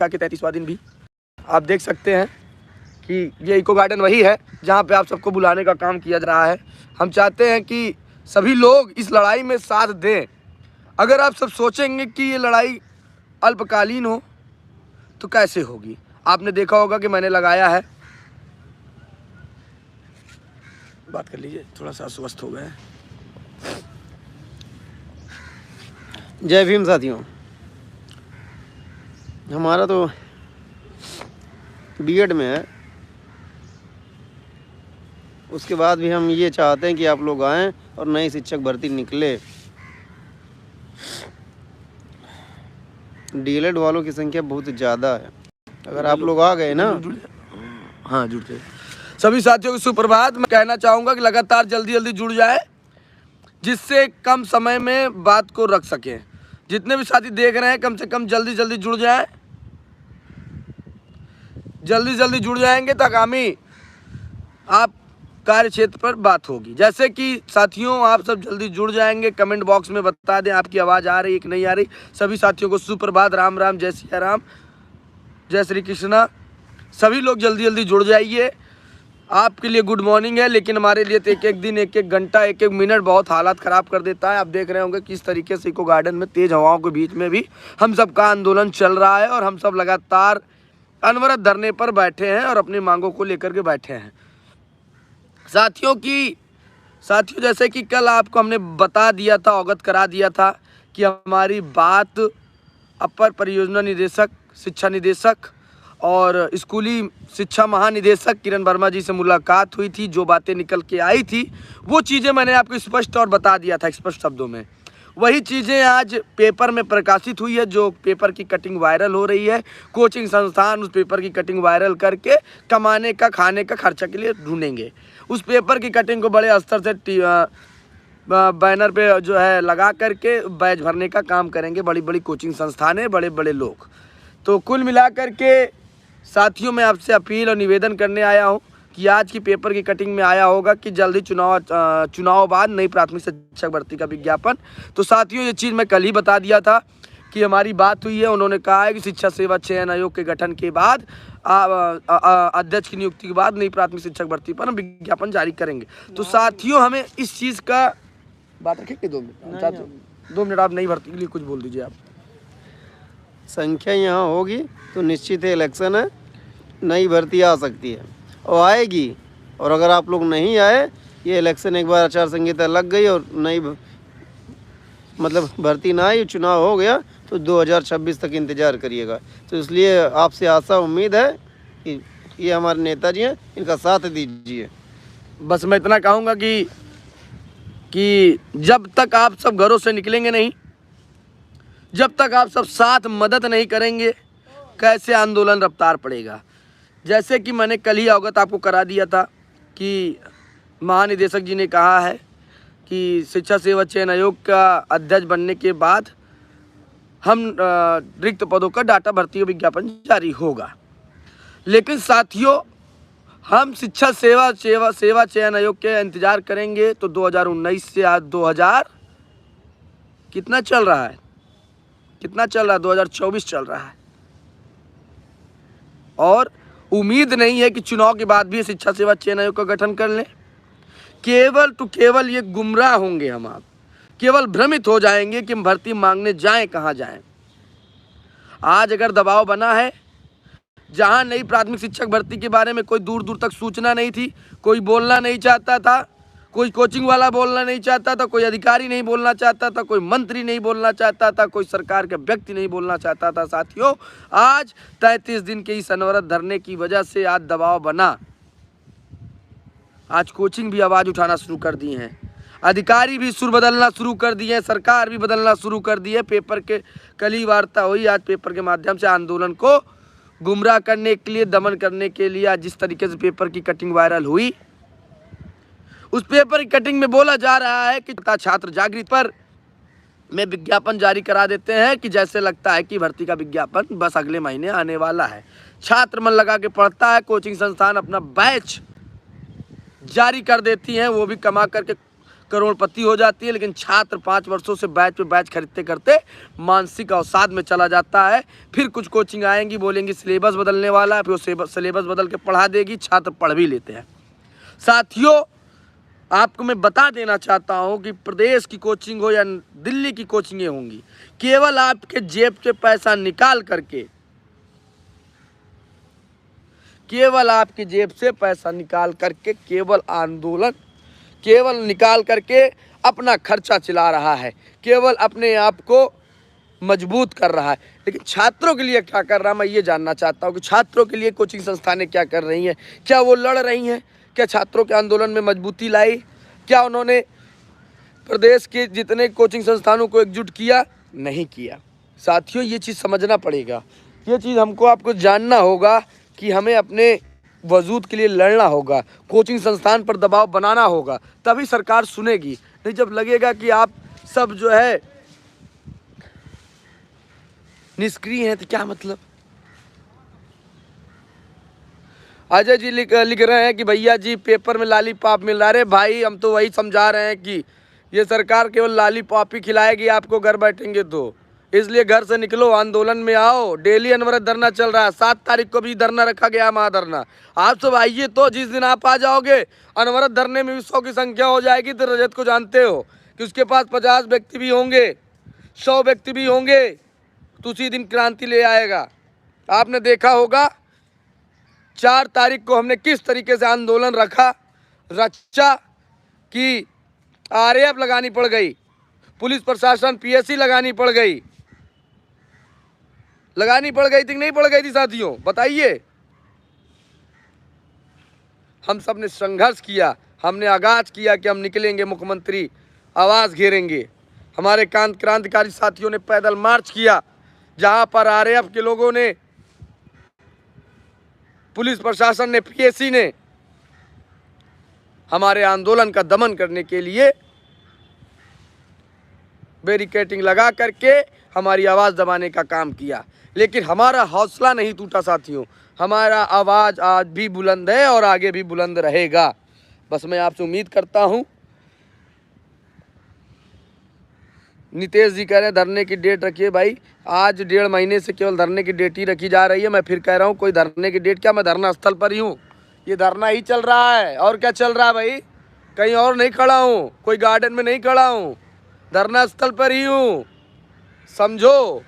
परीक्षा के 33वां दिन भी आप देख सकते हैं कि ये इको गार्डन वही है जहाँ पे आप सबको बुलाने का काम किया जा रहा है। हम चाहते हैं कि सभी लोग इस लड़ाई में साथ दें। अगर आप सब सोचेंगे कि ये लड़ाई अल्पकालीन हो तो कैसे होगी। आपने देखा होगा कि मैंने लगाया है, बात कर लीजिए, थोड़ा सा अस्वस्थ हो गए। जय भीम साथियों, हमारा तो बीएड में है, उसके बाद भी हम ये चाहते हैं कि आप लोग आएँ और नई शिक्षक भर्ती निकले। डीएलएड वालों की संख्या बहुत ज़्यादा है। अगर आप लोग आ गए ना, हाँ जुड़ गए। सभी साथियों को सुप्रभात। मैं कहना चाहूँगा कि लगातार जल्दी जल्दी जुड़ जाए, जिससे कम समय में बात को रख सकें। जितने भी साथी देख रहे हैं कम से कम जल्दी जल्दी जुड़ जाएं। जल्दी जल्दी जुड़ जाएंगे तो आगामी आप कार्य क्षेत्र पर बात होगी। जैसे कि साथियों आप सब जल्दी जुड़ जाएंगे, कमेंट बॉक्स में बता दें आपकी आवाज़ आ रही है कि नहीं आ रही। सभी साथियों को सुप्रभात, राम राम, जय सिया राम, जय श्री कृष्णा। सभी लोग जल्दी जल्दी जुड़ जाइए। आपके लिए गुड मॉर्निंग है, लेकिन हमारे लिए तो एक एक दिन, एक एक घंटा, एक एक मिनट बहुत हालात ख़राब कर देता है। आप देख रहे होंगे किस तरीके से इको गार्डन में तेज़ हवाओं के बीच में भी हम सब का आंदोलन चल रहा है और हम सब लगातार अनवरत धरने पर बैठे हैं और अपनी मांगों को लेकर के बैठे हैं। साथियों जैसे कि कल आपको हमने बता दिया था, अवगत करा दिया था कि हमारी बात अपर परियोजना निदेशक, शिक्षा निदेशक और स्कूली शिक्षा महानिदेशक किरण वर्मा जी से मुलाकात हुई थी। जो बातें निकल के आई थी वो चीज़ें मैंने आपको स्पष्ट और बता दिया था, स्पष्ट शब्दों में। वही चीज़ें आज पेपर में प्रकाशित हुई है। जो पेपर की कटिंग वायरल हो रही है, कोचिंग संस्थान उस पेपर की कटिंग वायरल करके कमाने का, खाने का खर्चा के लिए ढूंढेंगे। उस पेपर की कटिंग को बड़े स्तर से बैनर पे जो है लगा करके बैच भरने का काम करेंगे बड़ी बड़ी कोचिंग संस्थानें, बड़े बड़े लोग। तो कुल मिलाकर के साथियों मैं आपसे अपील और निवेदन करने आया हूं कि आज की पेपर की कटिंग में आया होगा कि जल्दी चुनाव बाद नई प्राथमिक शिक्षक भर्ती का विज्ञापन। तो साथियों ये चीज़ मैं कल ही बता दिया था कि हमारी बात हुई है। उन्होंने कहा है कि शिक्षा सेवा चयन आयोग के गठन के बाद अध्यक्ष की नियुक्ति के बाद नई प्राथमिक शिक्षक भर्ती पर हम विज्ञापन जारी करेंगे। तो साथियों हमें इस चीज़ का बात रखेंगे 2 मिनट। 2 मिनट आप नई भर्ती के लिए कुछ बोल दीजिए। आप संख्या यहाँ होगी तो निश्चित है इलेक्शन है, नई भर्ती आ सकती है और आएगी। और अगर आप लोग नहीं आए, ये इलेक्शन एक बार आचार संहिता लग गई और नई मतलब भर्ती ना आई, चुनाव हो गया तो 2026 तक इंतज़ार करिएगा। तो इसलिए आपसे आशा उम्मीद है कि ये हमारे नेताजी हैं, इनका साथ दीजिए। बस मैं इतना कहूँगा कि जब तक आप सब घरों से निकलेंगे नहीं, जब तक आप सब साथ मदद नहीं करेंगे, कैसे आंदोलन रफ्तार पड़ेगा। जैसे कि मैंने कल ही अवगत आपको करा दिया था कि महानिदेशक जी ने कहा है कि शिक्षा सेवा चयन आयोग का अध्यक्ष बनने के बाद हम रिक्त पदों का डाटा भर्ती विज्ञापन जारी होगा। लेकिन साथियों हम शिक्षा सेवा चयन आयोग के इंतज़ार करेंगे तो 2019 से आज 2000 कितना चल रहा है, 2024 चल रहा है। और उम्मीद नहीं है कि चुनाव के बाद भी शिक्षा सेवा चयन आयोग का गठन कर लें। केवल ये गुमराह होंगे, हम आप केवल भ्रमित हो जाएंगे कि हम भर्ती मांगने जाएं, कहाँ जाएं। आज अगर दबाव बना है, जहां नई प्राथमिक शिक्षक भर्ती के बारे में कोई दूर दूर तक सूचना नहीं थी, कोई बोलना नहीं चाहता था, कोई कोचिंग वाला बोलना नहीं चाहता था, कोई अधिकारी नहीं बोलना चाहता था, कोई मंत्री नहीं बोलना चाहता था, कोई सरकार के व्यक्ति नहीं बोलना चाहता था। साथियों आज 33 दिन के इस अनवरत धरने की वजह से आज दबाव बना। आज कोचिंग भी आवाज़ उठाना शुरू कर दिए हैं, अधिकारी भी सुर बदलना शुरू कर दिए हैं, सरकार भी बदलना शुरू कर दी है। पेपर के कल ही वार्ता हुई, आज पेपर के माध्यम से आंदोलन को गुमराह करने के लिए, दमन करने के लिए आज जिस तरीके से पेपर की कटिंग वायरल हुई, उस पेपर की कटिंग में बोला जा रहा है कि छात्र जागृत पर में विज्ञापन जारी करा देते हैं कि जैसे लगता है कि भर्ती का विज्ञापन बस अगले महीने आने वाला है। छात्र मन लगा के पढ़ता है, कोचिंग संस्थान अपना बैच जारी कर देती हैं, वो भी करोड़पति हो जाती है, लेकिन छात्र 5 वर्षों से बैच पे बैच खरीदते करते मानसिक अवसाद में चला जाता है। फिर कुछ कोचिंग आएंगी, बोलेंगी सिलेबस बदलने वाला है, फिर वो सिलेबस बदल के पढ़ा देगी, छात्र पढ़ भी लेते हैं। साथियों, आपको मैं बता देना चाहता हूं कि प्रदेश की कोचिंग हो या दिल्ली की कोचिंगें होंगी, केवल आपके जेब से पैसा निकाल करके, केवल आपकी जेब से पैसा निकाल करके, केवल आंदोलन, केवल निकाल करके अपना खर्चा चला रहा है, केवल अपने आप को मजबूत कर रहा है। लेकिन छात्रों के लिए क्या कर रहा है, मैं ये जानना चाहता हूँ कि छात्रों के लिए कोचिंग संस्थानें क्या कर रही हैं? क्या वो लड़ रही हैं? क्या छात्रों के आंदोलन में मजबूती लाई? क्या उन्होंने प्रदेश के जितने कोचिंग संस्थानों को एकजुट किया? नहीं किया। साथियों, ये चीज़ समझना पड़ेगा, ये चीज़ हमको आपको जानना होगा कि हमें अपने वजूद के लिए लड़ना होगा, कोचिंग संस्थान पर दबाव बनाना होगा, तभी सरकार सुनेगी। नहीं जब लगेगा कि आप सब जो है निष्क्रिय हैं, तो क्या मतलब? अजय जी लिख रहे हैं कि भैया जी पेपर में लॉलीपॉप मिल रहा है। भाई, हम तो वही समझा रहे हैं कि ये सरकार केवल लॉलीपॉप ही खिलाएगी आपको घर बैठेंगे तो, इसलिए घर से निकलो, आंदोलन में आओ। डेली अनवरत धरना चल रहा है, 7 तारीख को भी धरना रखा गया, महाधरना। आप सब आइए, तो जिस दिन आप आ जाओगे अनवरत धरने में भी 100 की संख्या हो जाएगी। तो रजत को जानते हो कि उसके पास 50 व्यक्ति भी होंगे, 100 व्यक्ति भी होंगे, तो उसी दिन क्रांति ले आएगा। आपने देखा होगा 4 तारीख को हमने किस तरीके से आंदोलन रचा कि आरएएफ लगानी पड़ गई, पुलिस प्रशासन पीएससी लगानी पड़ गई थी कि नहीं पड़ गई थी? साथियों बताइए। हम सब ने संघर्ष किया, हमने आगाज किया कि हम निकलेंगे, मुख्यमंत्री आवास घेरेंगे। हमारे क्रांतिकारी साथियों ने पैदल मार्च किया, जहां पर आरएएफ के लोगों ने, पुलिस प्रशासन ने, पीएससी ने हमारे आंदोलन का दमन करने के लिए बैरिकेडिंग लगा करके हमारी आवाज़ दबाने का काम किया। लेकिन हमारा हौसला नहीं टूटा साथियों, हमारा आवाज़ आज भी बुलंद है और आगे भी बुलंद रहेगा। बस मैं आपसे उम्मीद करता हूँ। नितेश जी कह रहे हैं धरने की डेट रखिए। भाई, आज 1.5 महीने से केवल धरने की डेट ही रखी जा रही है। मैं फिर कह रहा हूँ, कोई धरने की डेट क्या, मैं धरना स्थल पर ही हूँ। ये धरना ही चल रहा है, और क्या चल रहा है भाई? कहीं और नहीं खड़ा हूँ, कोई गार्डन में नहीं खड़ा हूँ, धरना स्थल पर ही हूँ, समझो।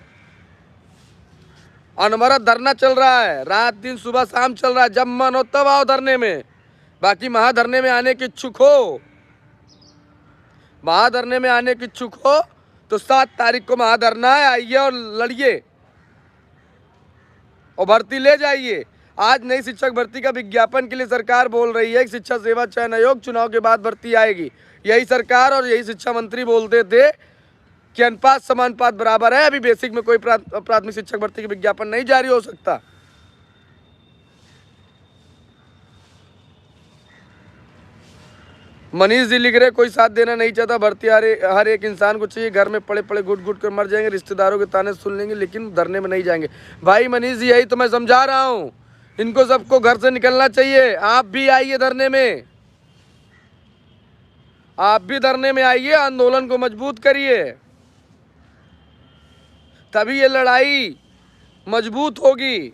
अनवरत धरना चल रहा है, रात दिन सुबह शाम चल रहा है। जब मन हो तब आओ धरने में। बाकी महाधरने में आने के इच्छुक हो, महाधरने में आने के इच्छुक हो तो 7 तारीख को महाधरना है, आइए और लड़िए और भर्ती ले जाइए। आज नई शिक्षक भर्ती का विज्ञापन के लिए सरकार बोल रही है कि शिक्षा सेवा चयन आयोग चुनाव के बाद भर्ती आएगी। यही सरकार और यही शिक्षा मंत्री बोलते थे कि अनुपात समानुपात बराबर है। अभी बेसिक में कोई प्राथमिक शिक्षक भर्ती का विज्ञापन नहीं जारी हो सकता। मनीष जी लिख रहे, कोई साथ देना नहीं चाहता, भर्ती हर एक इंसान को चाहिए, घर में पड़े पड़े घुट घुट कर मर जाएंगे, रिश्तेदारों के ताने सुन लेंगे, लेकिन धरने में नहीं जाएंगे। भाई मनीष जी, यही तो मैं समझा रहा हूँ, इनको सबको घर से निकलना चाहिए। आप भी आइए धरने में, आप भी धरने में आइए, आंदोलन को मजबूत करिए, तभी ये लड़ाई मजबूत होगी।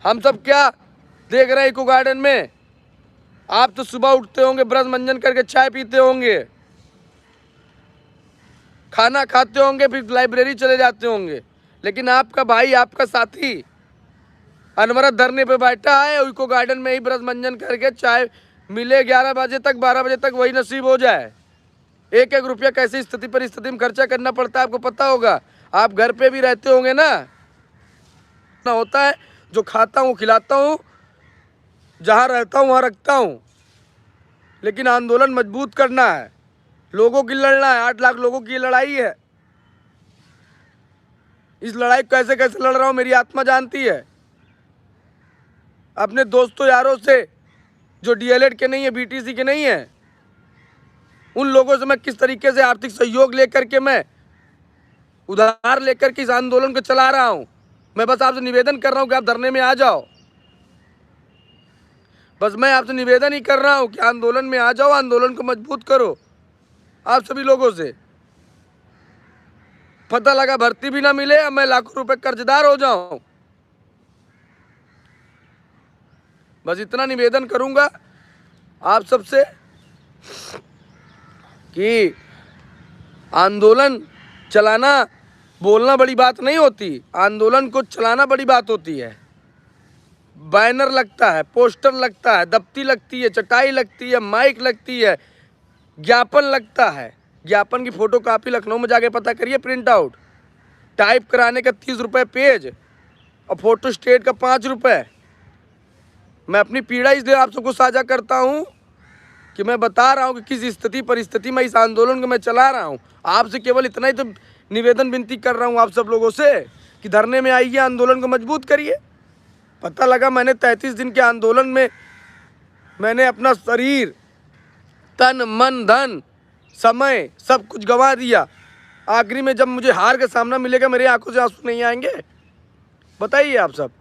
हम सब क्या देख रहे हैं इको गार्डन में? आप तो सुबह उठते होंगे, ब्रश मंजन करके चाय पीते होंगे, खाना खाते होंगे, फिर लाइब्रेरी चले जाते होंगे, लेकिन आपका भाई, आपका साथी अनवरत धरने पे बैठा है, इको गार्डन में ही ब्रश मंजन करके चाय मिले 11 बजे तक, 12 बजे तक, वही नसीब हो जाए। 1-1 रुपया कैसी स्थिति में खर्चा करना पड़ता है, आपको पता होगा। आप घर पे भी रहते होंगे ना होता है, जो खाता हूँ खिलाता हूँ, जहाँ रहता हूँ वहाँ रखता हूँ। लेकिन आंदोलन मजबूत करना है, लोगों की लड़ना है। 8 लाख लोगों की लड़ाई है। इस लड़ाई को कैसे कैसे लड़ रहा हूँ मेरी आत्मा जानती है। अपने दोस्तों यारों से जो डीएलएड के नहीं है, बीटीसी के नहीं है, उन लोगों से मैं किस तरीके से आर्थिक सहयोग लेकर के, मैं उधार लेकर के इस आंदोलन को चला रहा हूँ। मैं बस आपसे निवेदन कर रहा हूँ कि आप धरने में आ जाओ। बस मैं आपसे निवेदन ही कर रहा हूँ कि आंदोलन में आ जाओ, आंदोलन को मजबूत करो। आप सभी लोगों से। पता लगा भर्ती भी ना मिले, अब मैं लाखों रुपए कर्जदार हो जाऊं। बस इतना निवेदन करूंगा आप सबसे कि आंदोलन चलाना, बोलना बड़ी बात नहीं होती, आंदोलन को चलाना बड़ी बात होती है। बैनर लगता है, पोस्टर लगता है, दफ्ती लगती है, चटाई लगती है, माइक लगती है, ज्ञापन लगता है। ज्ञापन की फोटो कॉपी लखनऊ में जाके पता करिए, प्रिंट आउट, टाइप कराने का 30 रुपये पेज और फोटो स्टेट का 5 रुपये। मैं अपनी पीड़ा इसलिए आप सबको साझा करता हूँ कि मैं बता रहा हूँ कि किस स्थिति परिस्थिति में इस आंदोलन को मैं चला रहा हूँ। आपसे केवल इतना ही तो निवेदन विनती कर रहा हूँ आप सब लोगों से कि धरने में आइए, आंदोलन को मजबूत करिए। पता लगा मैंने 33 दिन के आंदोलन में मैंने अपना शरीर, तन, मन, धन, समय सब कुछ गंवा दिया। आखिरी में जब मुझे हार का सामना मिलेगा, मेरी आंखों से आंसू नहीं आएंगे? बताइए आप सब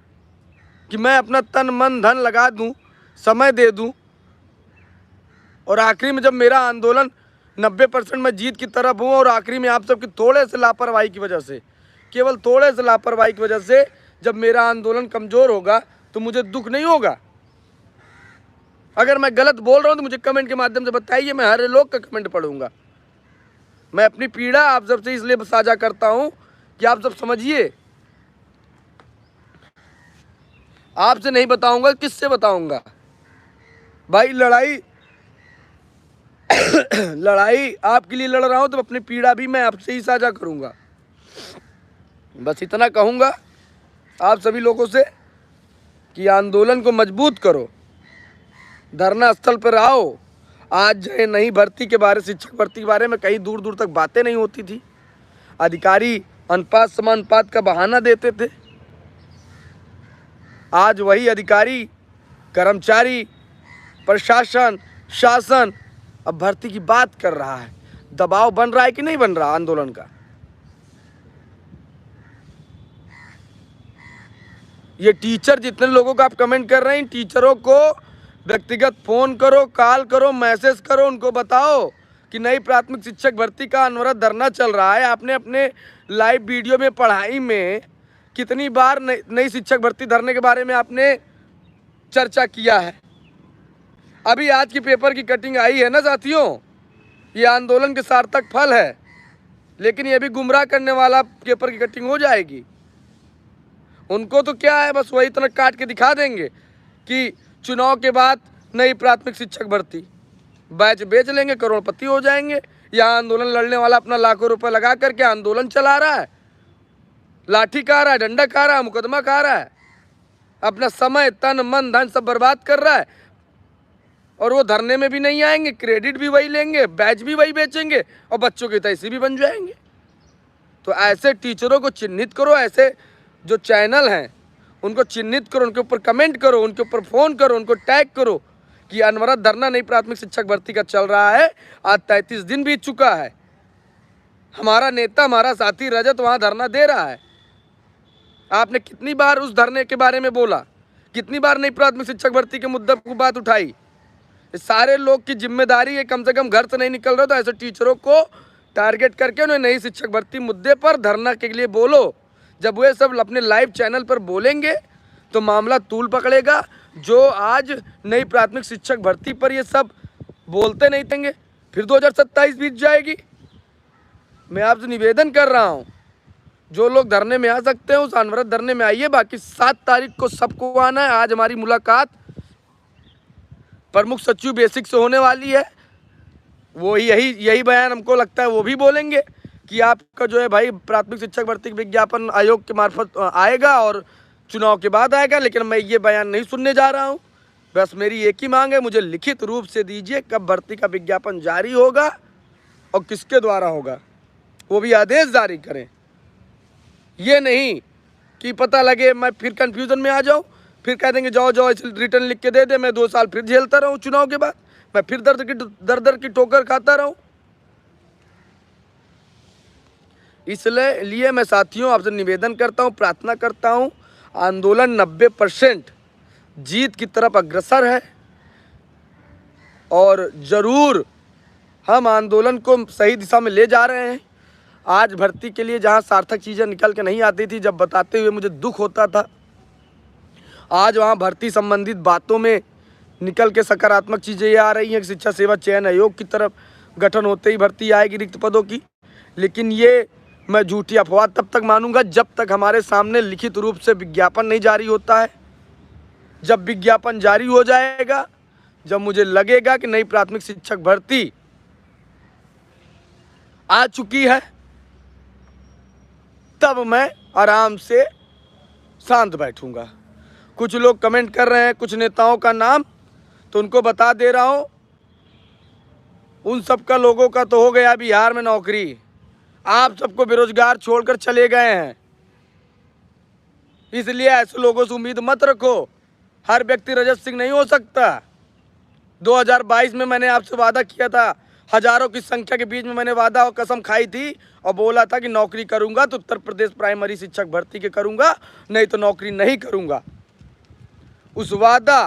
कि मैं अपना तन, मन, धन लगा दूं, समय दे दूं, और आखिरी में जब मेरा आंदोलन 90% मैं जीत की तरफ हूँ, और आखिरी में आप सबकी थोड़े से लापरवाही की वजह से, केवल थोड़े से लापरवाही की वजह से जब मेरा आंदोलन कमज़ोर होगा तो मुझे दुख नहीं होगा। अगर मैं गलत बोल रहा हूँ तो मुझे कमेंट के माध्यम से बताइए, मैं हर लोग का कमेंट पढ़ूंगा। मैं अपनी पीड़ा आप सबसे इसलिए साझा करता हूँ कि आप सब समझिए। आपसे नहीं बताऊंगा, किससे बताऊंगा भाई? लड़ाई आपके लिए लड़ रहा हूं तो अपनी पीड़ा भी मैं आपसे ही साझा करूंगा। बस इतना कहूंगा आप सभी लोगों से कि आंदोलन को मजबूत करो, धरना स्थल पर आओ। आज जो नई भर्ती के बारे, शिक्षक भर्ती के बारे में कहीं दूर दूर तक बातें नहीं होती थी। अधिकारी अनुपात समानुपात का बहाना देते थे। आज वही अधिकारी, कर्मचारी, प्रशासन, शासन अब भर्ती की बात कर रहा है। दबाव बन रहा है कि नहीं बन रहा आंदोलन का? ये टीचर जितने लोगों को आप कमेंट कर रहे हैं, टीचरों को व्यक्तिगत फोन करो, कॉल करो, मैसेज करो, उनको बताओ कि नई प्राथमिक शिक्षक भर्ती का अनवरत धरना चल रहा है। आपने अपने लाइव वीडियो में, पढ़ाई में कितनी बार नई शिक्षक भर्ती धरने के बारे में आपने चर्चा किया है? अभी आज की पेपर की कटिंग आई है ना साथियों, ये आंदोलन के सार्थक फल है। लेकिन ये भी गुमराह करने वाला पेपर की कटिंग हो जाएगी। उनको तो क्या है, बस वही इतना काट के दिखा देंगे कि चुनाव के बाद नई प्राथमिक शिक्षक भर्ती, बैच बेच लेंगे, करोड़पति हो जाएंगे। यहाँ आंदोलन लड़ने वाला अपना लाखों रुपए लगा करके आंदोलन चला रहा है, लाठी खा रहा है, डंडा खा रहा है, मुकदमा खा रहा है, अपना समय, तन, मन, धन सब बर्बाद कर रहा है। और वो धरने में भी नहीं आएंगे, क्रेडिट भी वही लेंगे, बैच भी वही बेचेंगे और बच्चों के तैसी भी बन जाएंगे। तो ऐसे टीचरों को चिन्हित करो, ऐसे जो चैनल हैं उनको चिन्हित करो, उनके ऊपर कमेंट करो, उनके ऊपर फ़ोन करो, उनको टैग करो कि अनवरत धरना नई प्राथमिक शिक्षक भर्ती का चल रहा है। आज 33 दिन बीत चुका है। हमारा नेता, हमारा साथी रजत वहाँ धरना दे रहा है। आपने कितनी बार उस धरने के बारे में बोला? कितनी बार नई प्राथमिक शिक्षक भर्ती के मुद्दे को बात उठाई? सारे लोग की जिम्मेदारी है, कम से कम घर से नहीं निकल रहे तो ऐसे टीचरों को टारगेट करके उन्हें नई शिक्षक भर्ती मुद्दे पर धरना के लिए बोलो। जब वे सब अपने लाइव चैनल पर बोलेंगे तो मामला तूल पकड़ेगा। जो आज नई प्राथमिक शिक्षक भर्ती पर ये सब बोलते नहीं देंगे, फिर 2027 बीत जाएगी। मैं आपसे निवेदन कर रहा हूँ, जो लोग धरने में आ सकते हैं उस अनवरत धरने में आइए। बाकी 7 तारीख को सबको आना है। आज हमारी मुलाकात प्रमुख सचिव बेसिक से होने वाली है। वो यही बयान हमको लगता है वो भी बोलेंगे कि आपका जो है भाई प्राथमिक शिक्षक भर्ती विज्ञापन आयोग के मार्फत आएगा और चुनाव के बाद आएगा। लेकिन मैं ये बयान नहीं सुनने जा रहा हूँ। बस मेरी एक ही मांग है, मुझे लिखित रूप से दीजिए कब भर्ती का विज्ञापन जारी होगा और किसके द्वारा होगा, वो भी आदेश जारी करें। ये नहीं कि पता लगे मैं फिर कन्फ्यूज़न में आ जाऊँ, फिर कह देंगे जाओ जाओ रिटर्न लिख के दे दे, मैं 2 साल फिर झेलता रहूँ, चुनाव के बाद मैं फिर दर की ठोकर खाता रहूँ। इसलिए मैं साथियों आपसे निवेदन करता हूँ, प्रार्थना करता हूँ, आंदोलन 90% जीत की तरफ अग्रसर है और ज़रूर हम आंदोलन को सही दिशा में ले जा रहे हैं। आज भर्ती के लिए जहां सार्थक चीज़ें निकल के नहीं आती थी, जब बताते हुए मुझे दुख होता था, आज वहां भर्ती संबंधित बातों में निकल के सकारात्मक चीज़ें ये आ रही हैं कि शिक्षा सेवा चयन आयोग की तरफ गठन होते ही भर्ती आएगी रिक्त पदों की। लेकिन ये मैं झूठी अफवाह तब तक मानूंगा जब तक हमारे सामने लिखित रूप से विज्ञापन नहीं जारी होता है। जब विज्ञापन जारी हो जाएगा, जब मुझे लगेगा कि नई प्राथमिक शिक्षक भर्ती आ चुकी है, तब मैं आराम से शांत बैठूंगा। कुछ लोग कमेंट कर रहे हैं कुछ नेताओं का नाम, तो उनको बता दे रहा हूं, उन सब का लोगों का तो हो गया बिहार में नौकरी। आप सबको बेरोजगार छोड़कर चले गए हैं, इसलिए ऐसे लोगों से उम्मीद मत रखो। हर व्यक्ति रजत सिंह नहीं हो सकता। 2022 में मैंने आपसे वादा किया था, हजारों की संख्या के बीच में मैंने वादा और कसम खाई थी और बोला था कि नौकरी करूंगा तो उत्तर प्रदेश प्राइमरी शिक्षक भर्ती के करूंगा, नहीं तो नौकरी नहीं करूंगा। उस वादा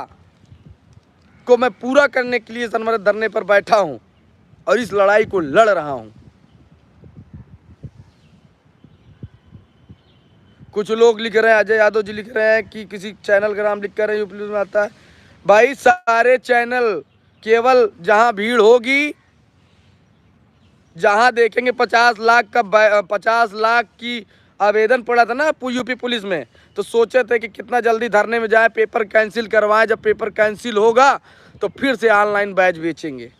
को मैं पूरा करने के लिए अनवरत धरने पर बैठा हूं और इस लड़ाई को लड़ रहा हूं। कुछ लोग लिख रहे हैं, अजय यादव जी लिख रहे हैं कि किसी चैनल का नाम लिख कर यूपी में आता है। भाई सारे चैनल, केवल जहां भीड़ होगी, जहां देखेंगे 50 लाख की आवेदन पड़ा था ना यूपी पुलिस में, तो सोचे थे कि कितना जल्दी धरने में जाए, पेपर कैंसिल करवाएं। जब पेपर कैंसिल होगा तो फिर से ऑनलाइन बैच बेचेंगे।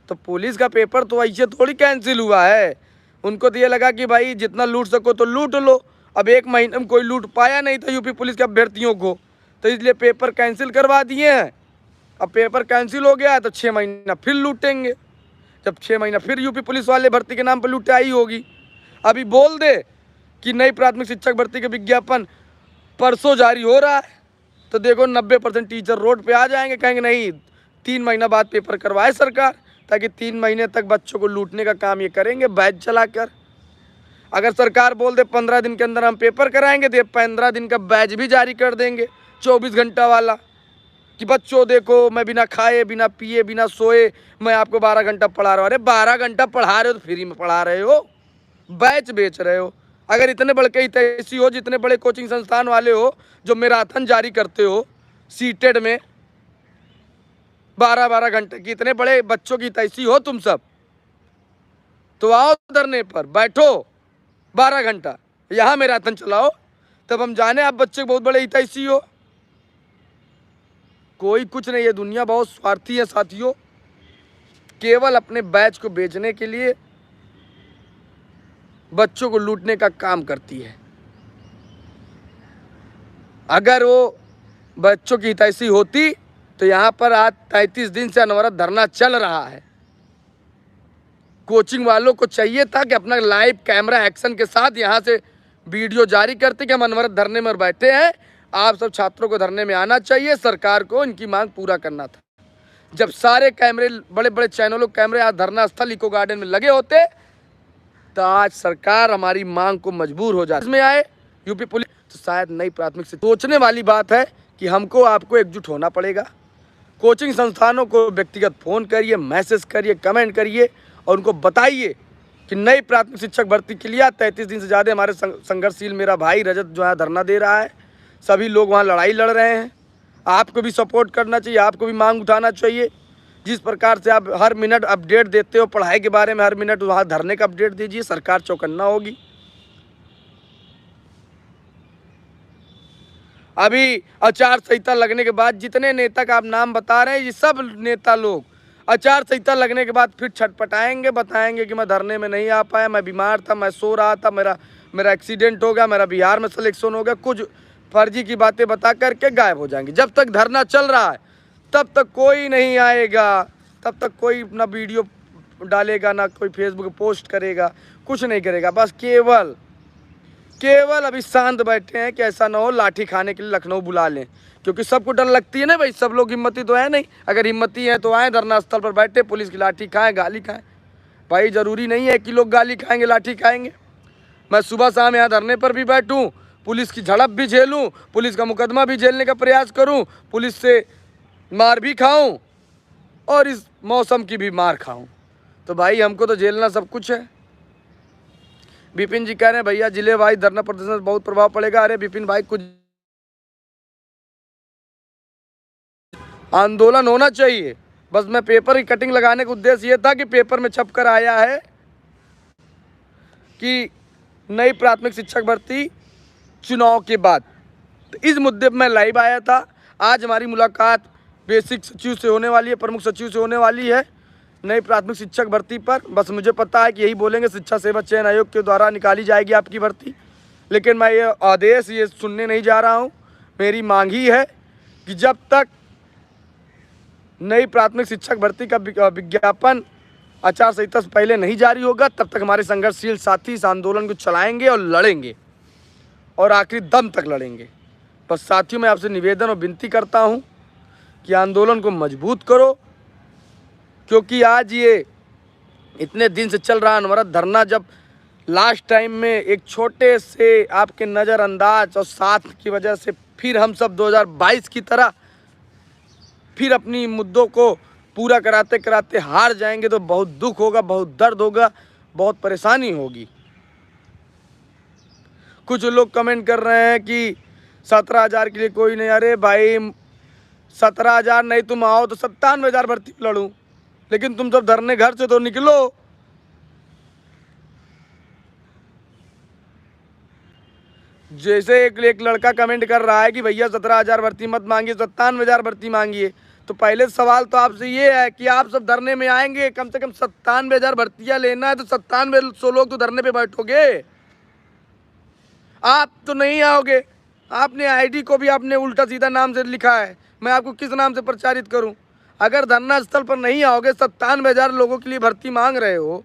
तो पुलिस का पेपर तो ऐसे थोड़ी कैंसिल हुआ है। उनको तो ये लगा कि भाई जितना लूट सको तो लूट लो। अब 1 महीने में कोई लूट पाया नहीं था यूपी पुलिस के अभ्यर्थियों को, तो इसलिए पेपर कैंसिल करवा दिए हैं। अब पेपर कैंसिल हो गया है तो 6 महीना फिर लूटेंगे। जब 6 महीना फिर यूपी पुलिस वाले भर्ती के नाम पर लुटाई होगी। अभी बोल दे कि नई प्राथमिक शिक्षक भर्ती का विज्ञापन परसों जारी हो रहा है, तो देखो 90% टीचर रोड पे आ जाएंगे, कहेंगे नहीं 3 महीना बाद पेपर करवाए सरकार, ताकि 3 महीने तक बच्चों को लूटने का काम ये करेंगे बैच चलाकर। अगर सरकार बोल दे 15 दिन के अंदर हम पेपर कराएंगे, तो 15 दिन का बैच भी जारी कर देंगे 24 घंटा वाला, कि बच्चों देखो मैं बिना खाए, बिना पिए, बिना सोए मैं आपको 12 घंटा पढ़ा रहा हूँ। अरे 12 घंटा पढ़ा रहे हो तो फ्री में पढ़ा रहे हो, बैच बेच रहे हो। अगर इतने बड़े हितैषी हो, जितने बड़े कोचिंग संस्थान वाले हो जो मैराथन जारी करते हो सीटेड में 12-12 घंटे की, इतने बड़े बच्चों की हितैषी हो तुम सब, तो आओ धरने पर बैठो 12 घंटा, यहाँ मैराथन चलाओ, तब हम जाने आप बच्चे बहुत बड़े हितैषी हो। कोई कुछ नहीं है, दुनिया बहुत स्वार्थी है साथियों, केवल अपने बैच को बेचने के लिए बच्चों को लूटने का काम करती है। अगर वो बच्चों की हितैषी होती तो यहाँ पर आज 33 दिन से अनवरत धरना चल रहा है। कोचिंग वालों को चाहिए था कि अपना लाइव कैमरा एक्शन के साथ यहाँ से वीडियो जारी करते कि हम अनवरत धरने में बैठे हैं, आप सब छात्रों को धरने में आना चाहिए, सरकार को इनकी मांग पूरा करना था। जब सारे कैमरे, बड़े बड़े चैनलों कैमरे आज धरना स्थल इको गार्डन में लगे होते, तो आज सरकार हमारी मांग को मजबूर हो जाती। इसमें आए यूपी पुलिस, तो शायद नई प्राथमिक से सोचने वाली बात है कि हमको आपको एकजुट होना पड़ेगा। कोचिंग संस्थानों को व्यक्तिगत फ़ोन करिए, मैसेज करिए, कमेंट करिए और उनको बताइए कि नई प्राथमिक शिक्षक भर्ती के लिए 33 दिन से ज़्यादा हमारे संघर्षशील मेरा भाई रजत जो है धरना दे रहा है। सभी लोग वहाँ लड़ाई लड़ रहे हैं, आपको भी सपोर्ट करना चाहिए, आपको भी मांग उठाना चाहिए। जिस प्रकार से आप हर मिनट अपडेट देते हो पढ़ाई के बारे में, हर मिनट वहाँ धरने का अपडेट दीजिए, सरकार चौकन्ना होगी। अभी आचार संहिता लगने के बाद जितने नेता का आप नाम बता रहे हैं, ये सब नेता लोग आचार संहिता लगने के बाद फिर छटपटाएंगे, बताएंगे कि मैं धरने में नहीं आ पाया, मैं बीमार था, मैं सो रहा था, मेरा एक्सीडेंट हो गया, मेरा बिहार में सिलेक्शन हो गया, कुछ फर्जी की बातें बता करके गायब हो जाएंगे। जब तक धरना चल रहा है तब तक कोई नहीं आएगा, तब तक कोई ना वीडियो डालेगा, ना कोई फेसबुक पे पोस्ट करेगा, कुछ नहीं करेगा। बस केवल अभी शांत बैठे हैं कि ऐसा ना हो लाठी खाने के लिए लखनऊ बुला लें, क्योंकि सबको डर लगती है ना भाई, सब लोग हिम्मती तो है नहीं। अगर हिम्मती है तो आए धरना स्थल पर बैठे, पुलिस की लाठी खाएं, गाली खाएं। भाई ज़रूरी नहीं है कि लोग गाली खाएंगे, लाठी खाएंगे। मैं सुबह शाम यहाँ धरने पर भी बैठूँ, पुलिस की झड़प भी झेलूँ, पुलिस का मुकदमा भी झेलने का प्रयास करूँ, पुलिस से मार भी खाऊँ और इस मौसम की भी मार खाऊँ, तो तो भाई हमको तो झेलना सब कुछ है। विपिन जी कह रहे हैं भैया जिले भाई धरना प्रदर्शन से बहुत प्रभाव पड़ेगा। अरे विपिन भाई कुछ आंदोलन होना चाहिए, बस मैं पेपर की कटिंग लगाने का उद्देश्य ये था कि पेपर में छप कर आया है कि नई प्राथमिक शिक्षक भर्ती चुनाव के बाद, तो इस मुद्दे पर मैं लाइव आया था। आज हमारी मुलाकात बेसिक सचिव से होने वाली है, प्रमुख सचिव से होने वाली है नई प्राथमिक शिक्षक भर्ती पर। बस मुझे पता है कि यही बोलेंगे शिक्षा सेवा चयन आयोग के द्वारा निकाली जाएगी आपकी भर्ती, लेकिन मैं ये आदेश ये सुनने नहीं जा रहा हूँ। मेरी मांग ही है कि जब तक नई प्राथमिक शिक्षक भर्ती का विज्ञापन आचार संहिता से पहले नहीं जारी होगा, तब तक हमारे संघर्षशील साथी इस आंदोलन को चलाएंगे और लड़ेंगे और आखिरी दम तक लड़ेंगे। बस साथियों मैं आपसे निवेदन और विनती करता हूँ कि आंदोलन को मजबूत करो, क्योंकि आज ये इतने दिन से चल रहा अनवरत धरना, जब लास्ट टाइम में एक छोटे से आपके नज़रअंदाज और साथ की वजह से फिर हम सब 2022 की तरह फिर अपनी मुद्दों को पूरा कराते कराते हार जाएंगे, तो बहुत दुख होगा, बहुत दर्द होगा, बहुत परेशानी होगी। कुछ लोग कमेंट कर रहे हैं कि 17,000 के लिए कोई नहीं। अरे भाई 17,000 नहीं, तुम आओ तो 97,000 भर्ती लड़ूं, लेकिन तुम सब धरने घर से तो निकलो। जैसे एक लड़का कमेंट कर रहा है कि भैया 17,000 भर्ती मत मांगिए, 97,000 भर्ती मांगिए, तो पहले सवाल तो आपसे ये है कि आप सब धरने में आएंगे? कम से कम 97,000 भर्तियां लेना है तो 9700 लोग तो धरने पे बैठोगे। आप तो नहीं आओगे। आपने आईडी को भी आपने उल्टा सीधा नाम से लिखा है, मैं आपको किस नाम से प्रचारित करूं? अगर धरना स्थल पर नहीं आओगे, 97,000 लोगों के लिए भर्ती मांग रहे हो,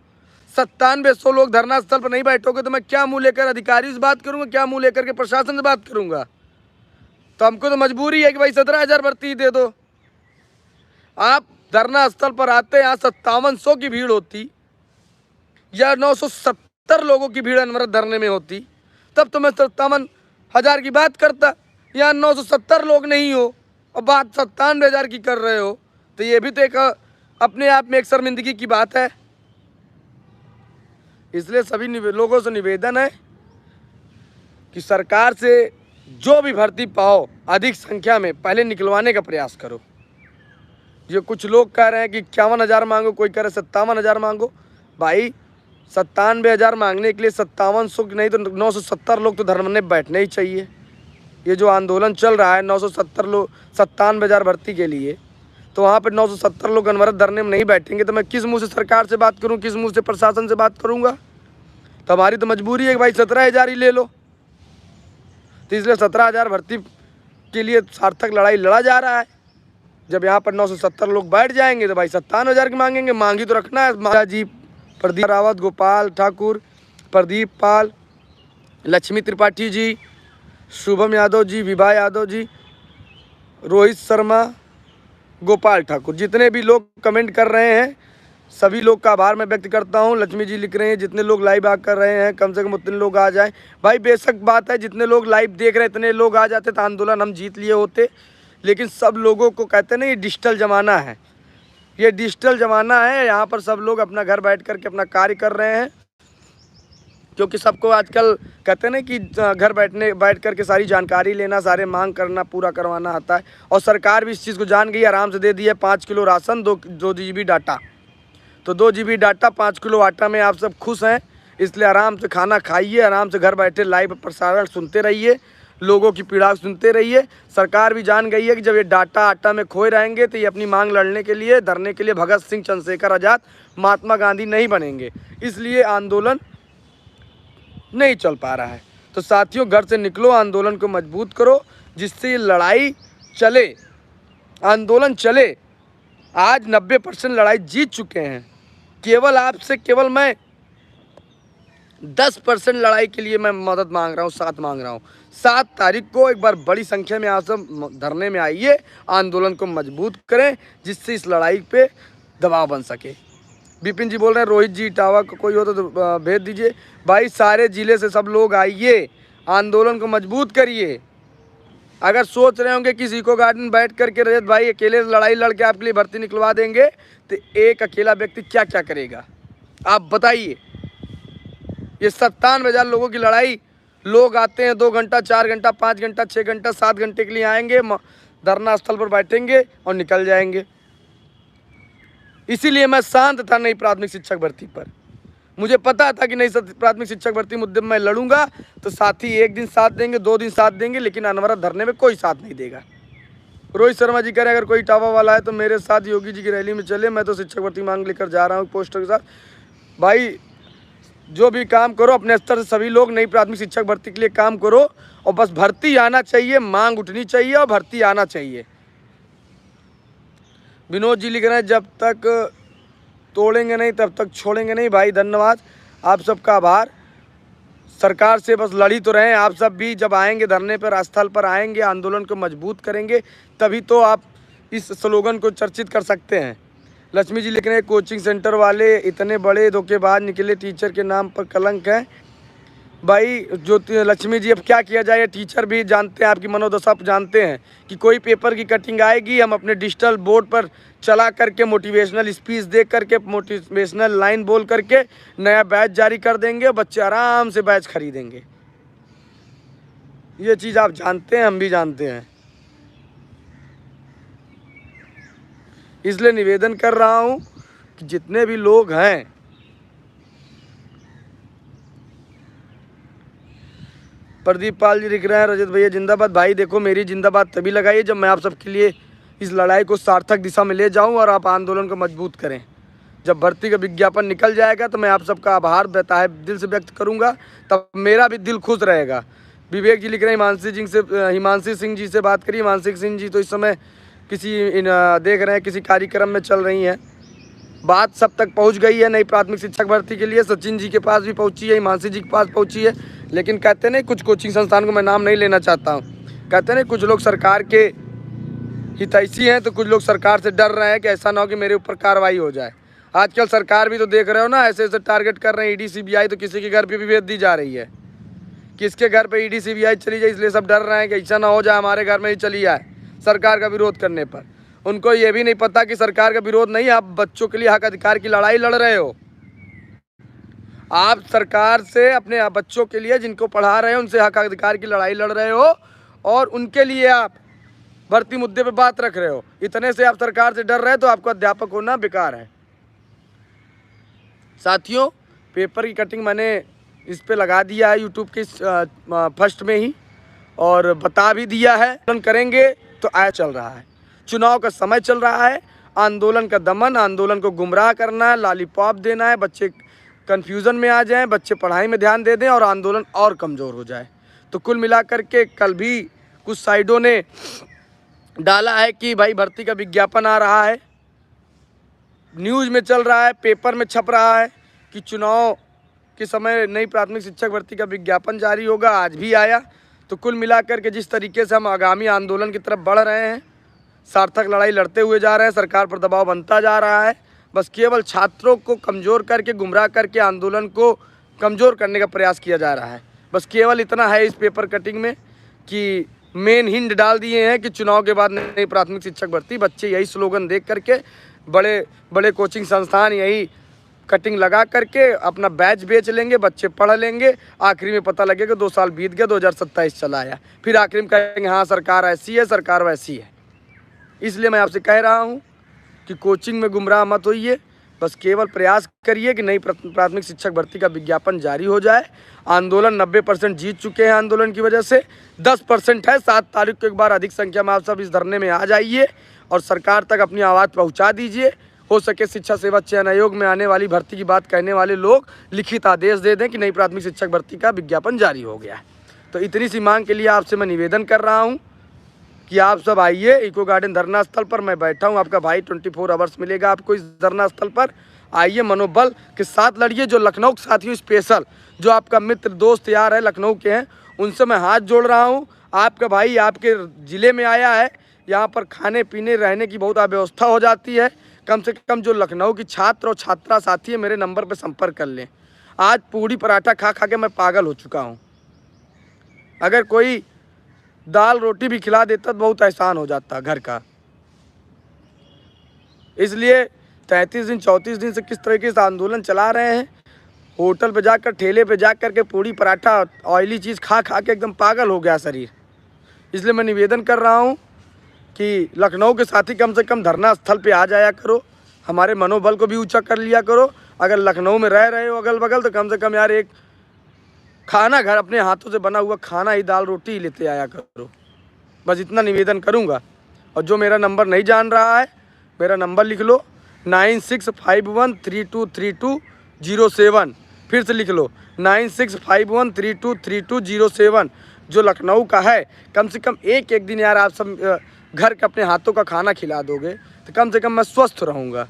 9700 लोग धरना स्थल पर नहीं बैठोगे, तो मैं क्या मुंह लेकर अधिकारी से बात करूंगा, क्या मुंह लेकर के प्रशासन से बात करूंगा? तो हमको तो मजबूरी है कि भाई 17,000 भर्ती दे दो। आप धरना स्थल पर आते, यहाँ 5700 की भीड़ होती या 970 लोगों की भीड़ अनवरत धरने में होती, तब तो मैं 57,000 की बात करता। यहाँ 970 लोग नहीं हो और बात 97,000 की कर रहे हो, तो ये भी तो एक अपने आप में एक शर्मिंदगी की बात है। इसलिए सभी लोगों से निवेदन है कि सरकार से जो भी भर्ती पाओ अधिक संख्या में पहले निकलवाने का प्रयास करो। ये कुछ लोग कह रहे हैं कि 51,000 मांगो, कोई कह रहे 57,000 मांगो। भाई 97,000 मांगने के लिए 5700 नहीं तो 970 लोग तो धरने में बैठने ही चाहिए। ये जो आंदोलन चल रहा है 970 लोग 97,000 भर्ती के लिए, तो वहाँ पर 970 लोग अनवरत धरने में नहीं बैठेंगे, तो मैं किस मुंह से सरकार से बात करूँ, किस मुंह से प्रशासन से बात करूँगा? तो हमारी तो मजबूरी है कि भाई 17,000 ही ले लो। तो इसलिए 17,000 भर्ती के लिए सार्थक लड़ाई लड़ा जा रहा है। जब यहाँ पर 970 लोग बैठ जाएंगे तो भाई 57,000 की मांगेंगे, मांगी तो रखना है। महाराजा जी, प्रदीप रावत, गोपाल ठाकुर, प्रदीप पाल, लक्ष्मी त्रिपाठी जी, शुभम यादव जी, विभा यादव जी, रोहित शर्मा, गोपाल ठाकुर, जितने भी लोग कमेंट कर रहे हैं सभी लोग का आभार मैं व्यक्त करता हूं। लक्ष्मी जी लिख रहे हैं जितने लोग लाइव आ कर रहे हैं कम से कम उतने लोग आ जाएं। भाई बेशक बात है, जितने लोग लाइव देख रहे हैं इतने लोग आ जाते तो आंदोलन हम जीत लिए होते, लेकिन सब लोगों को कहते नहीं, ये डिजिटल ज़माना है, ये डिजिटल ज़माना है। यहाँ पर सब लोग अपना घर बैठ कर के अपना कार्य कर रहे हैं, क्योंकि सबको आजकल कहते हैं कि घर बैठ कर के सारी जानकारी लेना, सारे मांग करना, पूरा करवाना आता है। और सरकार भी इस चीज़ को जान गई, आराम से दे दी है 5 किलो राशन, 2 GB डाटा। तो 2 GB डाटा 5 किलो आटा में आप सब खुश हैं, इसलिए आराम से खाना खाइए, आराम से घर बैठे लाइव प्रसारण सुनते रहिए, लोगों की पीड़ा सुनते रहिए। सरकार भी जान गई है कि जब ये डाटा आटा में खोए रहेंगे तो ये अपनी मांग लड़ने के लिए, धरने के लिए भगत सिंह, चंद्रशेखर आज़ाद, महात्मा गांधी नहीं बनेंगे, इसलिए आंदोलन नहीं चल पा रहा है। तो साथियों घर से निकलो, आंदोलन को मजबूत करो, जिससे ये लड़ाई चले, आंदोलन चले। आज 90% लड़ाई जीत चुके हैं, केवल आपसे केवल मैं 10% लड़ाई के लिए मैं मदद मांग रहा हूँ, साथ मांग रहा हूँ। 7 तारीख को एक बार बड़ी संख्या में आप सब धरने में आइए, आंदोलन को मजबूत करें, जिससे इस लड़ाई पे दबाव बन सके। विपिन जी बोल रहे हैं रोहित जी इटावा को कोई हो तो भेज दीजिए। भाई सारे ज़िले से सब लोग आइए, आंदोलन को मजबूत करिए। अगर सोच रहे होंगे कि इको गार्डन बैठ करके रजत भाई अकेले लड़ाई लड़ के आपके लिए भर्ती निकलवा देंगे, तो एक अकेला व्यक्ति क्या क्या करेगा। आप बताइए, ये 97,000 लोगों की लड़ाई, लोग आते हैं 2 घंटा 4 घंटा 5 घंटा 6 घंटा 7 घंटे के लिए आएंगे, धरना स्थल पर बैठेंगे और निकल जाएंगे। इसीलिए मैं शांत था नई प्राथमिक शिक्षक भर्ती पर। मुझे पता था कि नई प्राथमिक शिक्षक भर्ती मुद्दे में मैं लड़ूंगा तो साथी 1 दिन साथ देंगे, 2 दिन साथ देंगे, लेकिन अनवरत धरने में कोई साथ नहीं देगा। रोहित शर्मा जी कह रहे हैं अगर कोई टावा वाला है तो मेरे साथ योगी जी की रैली में चले, मैं तो शिक्षक भर्ती मांग लेकर जा रहा हूँ पोस्टर के साथ। भाई जो भी काम करो अपने स्तर से सभी लोग नई प्राथमिक शिक्षक भर्ती के लिए काम करो, और बस भर्ती आना चाहिए, मांग उठनी चाहिए और भर्ती आना चाहिए। विनोद जी लिख रहे हैं जब तक तोड़ेंगे नहीं तब तक छोड़ेंगे नहीं। भाई धन्यवाद, आप सबका आभार। सरकार से बस लड़ी तो रहें, आप सब भी जब आएंगे धरने पर, स्थल पर आएंगे, आंदोलन को मजबूत करेंगे, तभी तो आप इस स्लोगन को चर्चित कर सकते हैं। लक्ष्मी जी लिख रहे हैं कोचिंग सेंटर वाले इतने बड़े धोखेबाज निकले, टीचर के नाम पर कलंक है। भाई जो लक्ष्मी जी अब क्या किया जाए, टीचर भी जानते हैं, आपकी मनोदशा जानते हैं कि कोई पेपर की कटिंग आएगी, हम अपने डिजिटल बोर्ड पर चला करके मोटिवेशनल स्पीच दे करके, मोटिवेशनल लाइन बोल करके नया बैच जारी कर देंगे, बच्चे आराम से बैच खरीदेंगे। ये चीज़ आप जानते हैं, हम भी जानते हैं। इसलिए निवेदन कर रहा हूँ कि जितने भी लोग हैं, प्रदीप पाल जी लिख रहे हैं रजत भैया जिंदाबाद। भाई देखो मेरी जिंदाबाद तभी लगाइए जब मैं आप सबके लिए इस लड़ाई को सार्थक दिशा में ले जाऊं और आप आंदोलन को मजबूत करें। जब भर्ती का विज्ञापन निकल जाएगा तो मैं आप सबका आभार बेताब दिल से व्यक्त करूंगा, तब मेरा भी दिल खुश रहेगा। विवेक जी लिख रहे हैं हिमांशी सिंह जी से बात करिए। हिमांशी सिंह जी तो इस समय देख रहे हैं किसी कार्यक्रम में चल रही हैं। बात सब तक पहुंच गई है नई प्राथमिक शिक्षक भर्ती के लिए, सचिन जी के पास भी पहुंची है, हिमांशी जी के पास पहुंची है। लेकिन कहते नहीं, कुछ कोचिंग संस्थान को मैं नाम नहीं लेना चाहता हूं, कहते नहीं कुछ लोग सरकार के हितैषी हैं तो कुछ लोग सरकार से डर रहे हैं कि ऐसा ना हो कि मेरे ऊपर कार्रवाई हो जाए। आजकल सरकार भी तो देख रहे हो ना, ऐसे ऐसे टारगेट कर रहे हैं ईडी सीबीआई, तो किसी के घर पे भी भेज दी जा रही है, किसके घर पे ईडी सीबीआई चली जाए, इसलिए सब डर रहे हैं कि ऐसा ना हो जाए हमारे घर में ही चली जाए सरकार का विरोध करने पर। उनको ये भी नहीं पता कि सरकार का विरोध नहीं, आप बच्चों के लिए हक अधिकार की लड़ाई लड़ रहे हो। आप सरकार से अपने बच्चों के लिए जिनको पढ़ा रहे हो उनसे हक अधिकार की लड़ाई लड़ रहे हो, और उनके लिए आप भर्ती मुद्दे पे बात रख रहे हो। इतने से आप सरकार से डर रहे हो तो आपको अध्यापक होना बेकार है। साथियों, पेपर की कटिंग मैंने इस पे लगा दिया है यूट्यूब के फर्स्ट में ही, और बता भी दिया है आंदोलन करेंगे तो आया चल रहा है, चुनाव का समय चल रहा है, आंदोलन का दमन, आंदोलन को गुमराह करना है, लॉलीपॉप देना है, बच्चे कन्फ्यूज़न में आ जाएं, बच्चे पढ़ाई में ध्यान दे दें और आंदोलन और कमज़ोर हो जाए। तो कुल मिलाकर के कल भी कुछ साइडों ने डाला है कि भाई भर्ती का विज्ञापन आ रहा है, न्यूज़ में चल रहा है, पेपर में छप रहा है कि चुनाव के समय नई प्राथमिक शिक्षक भर्ती का विज्ञापन जारी होगा, आज भी आया। तो कुल मिलाकर के जिस तरीके से हम आगामी आंदोलन की तरफ बढ़ रहे हैं, सार्थक लड़ाई लड़ते हुए जा रहे हैं, सरकार पर दबाव बनता जा रहा है, बस केवल छात्रों को कमज़ोर करके, गुमराह करके आंदोलन को कमज़ोर करने का प्रयास किया जा रहा है। बस केवल इतना है इस पेपर कटिंग में कि मेन हिंट डाल दिए हैं कि चुनाव के बाद नई प्राथमिक शिक्षक भर्ती, बच्चे यही स्लोगन देख करके, बड़े बड़े कोचिंग संस्थान यही कटिंग लगा करके अपना बैच बेच लेंगे, बच्चे पढ़ लेंगे, आखिरी में पता लगेगा 2 साल बीत गया, 2027 चला आया, फिर आखिरी में कहेंगे हाँ सरकार ऐसी है, सरकार वैसी है। इसलिए मैं आपसे कह रहा हूँ कि कोचिंग में गुमराह मत होइए, बस केवल प्रयास करिए कि नई प्राथमिक शिक्षक भर्ती का विज्ञापन जारी हो जाए। आंदोलन 90% जीत चुके हैं, आंदोलन की वजह से 10% है। 7 तारीख को एक बार अधिक संख्या में आप सब इस धरने में आ जाइए और सरकार तक अपनी आवाज़ पहुंचा दीजिए। हो सके शिक्षा सेवा चयन आयोग में आने वाली भर्ती की बात कहने वाले लोग लिखित आदेश दे दें कि नई प्राथमिक शिक्षक भर्ती का विज्ञापन जारी हो गया है। तो इतनी सी मांग के लिए आपसे मैं निवेदन कर रहा हूँ कि आप सब आइए इको गार्डन धरना स्थल पर। मैं बैठा हूँ, आपका भाई 24 आवर्स मिलेगा आपको इस धरना स्थल पर। आइए, मनोबल के साथ लड़िए। जो लखनऊ के साथियों स्पेशल, जो आपका मित्र दोस्त यार है लखनऊ के हैं, उनसे मैं हाथ जोड़ रहा हूँ। आपका भाई आपके ज़िले में आया है, यहाँ पर खाने पीने रहने की बहुत अव्यवस्था हो जाती है। कम से कम जो लखनऊ की छात्र और छात्रा साथी है, मेरे नंबर पर संपर्क कर लें। आज पूड़ी पराठा खा खा के मैं पागल हो चुका हूँ। अगर कोई दाल रोटी भी खिला देता तो बहुत एहसान हो जाता घर का। इसलिए 33 दिन 34 दिन से किस तरीके से आंदोलन चला रहे हैं। होटल पे जाकर, ठेले पे जा कर के पूड़ी पराठा ऑयली चीज़ खा खा के एकदम पागल हो गया शरीर। इसलिए मैं निवेदन कर रहा हूँ कि लखनऊ के साथी कम से कम धरना स्थल पे आ जाया करो, हमारे मनोबल को भी ऊंचा कर लिया करो। अगर लखनऊ में रह रहे हो अगल बगल तो कम से कम यार एक खाना घर अपने हाथों से बना हुआ खाना ही, दाल रोटी ही लेते आया करो। बस इतना निवेदन करूँगा। और जो मेरा नंबर नहीं जान रहा है, मेरा नंबर लिख लो 9651323207। फिर से लिख लो 9651323207। जो लखनऊ का है, कम से कम एक दिन यार आप सब घर के अपने हाथों का खाना खिला दोगे तो कम से कम मैं स्वस्थ रहूँगा।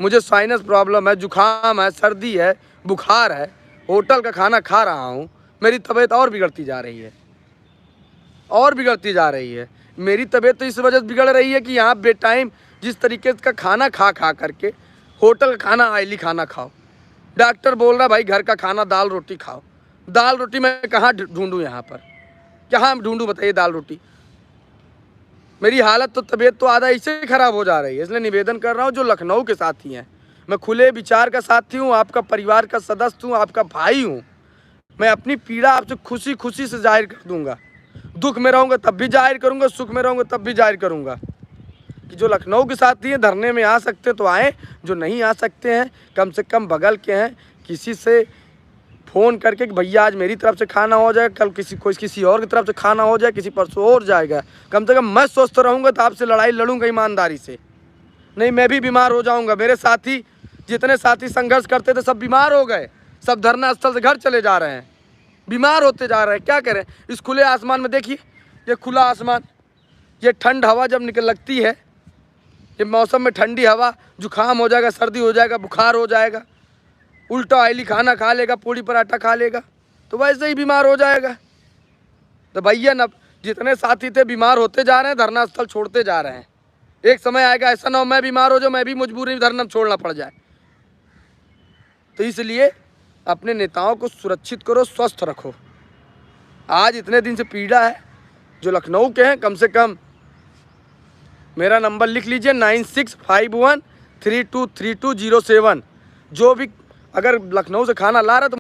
मुझे साइनस प्रॉब्लम है, जुखाम है, सर्दी है, बुखार है, होटल का खाना खा रहा हूँ, मेरी तबीयत और बिगड़ती जा रही है, और बिगड़ती जा रही है। मेरी तबीयत तो इस वजह से बिगड़ रही है कि यहाँ बेटाइम जिस तरीके का खाना खा करके, होटल का खाना, ऑयली खाना खाओ। डॉक्टर बोल रहा भाई घर का खाना दाल रोटी खाओ। दाल रोटी मैं कहाँ ढूंढूँ यहाँ पर, कहाँ ढूंढूँ बताइए दाल रोटी। मेरी हालत तो, तबीयत तो आधा इससे ख़राब हो जा रही है। इसलिए निवेदन कर रहा हूँ जो लखनऊ के साथी हैं, मैं खुले विचार का साथी हूँ, आपका परिवार का सदस्य हूँ, आपका भाई हूँ। मैं अपनी पीड़ा आपसे खुशी खुशी से जाहिर कर दूँगा। दुख में रहूँगा तब भी जाहिर करूँगा, सुख में रहूँगा तब भी जाहिर करूँगा कि जो लखनऊ के साथी हैं धरने में आ सकते तो आएँ, जो नहीं आ सकते हैं कम से कम बगल के हैं, किसी से फ़ोन करके कि भैया आज मेरी तरफ से खाना हो जाए, कल किसी और की तरफ से खाना हो जाए, किसी परसों और जाएगा। कम से कम मैं स्वस्थ रहूँगा तो आपसे लड़ाई लड़ूंगा ईमानदारी से। नहीं मैं भी बीमार हो जाऊँगा। मेरे साथी, जितने साथी संघर्ष करते थे सब बीमार हो गए, सब धरना स्थल से घर चले जा रहे हैं, बीमार होते जा रहे हैं। क्या करें इस खुले आसमान में? देखिए ये खुला आसमान, ये ठंड हवा जब लगती है, ये मौसम में ठंडी हवा, जुखाम हो जाएगा, सर्दी हो जाएगा, बुखार हो जाएगा, उल्टा ऑयली खाना खा लेगा, पूड़ी पराठा खा लेगा तो वैसे ही बीमार हो जाएगा। तो भैया न, जितने साथी थे बीमार होते जा रहे हैं, धरना स्थल छोड़ते जा रहे हैं। एक समय आएगा ऐसा ना हो मैं बीमार हो जाऊँ, मैं भी मजबूरी धरना छोड़ना पड़ जाए। तो इसलिए अपने नेताओं को सुरक्षित करो, स्वस्थ रखो। आज इतने दिन से पीड़ा है, जो लखनऊ के हैं कम से कम मेरा नंबर लिख लीजिए 9651323207। जो भी अगर लखनऊ से खाना ला रहा तो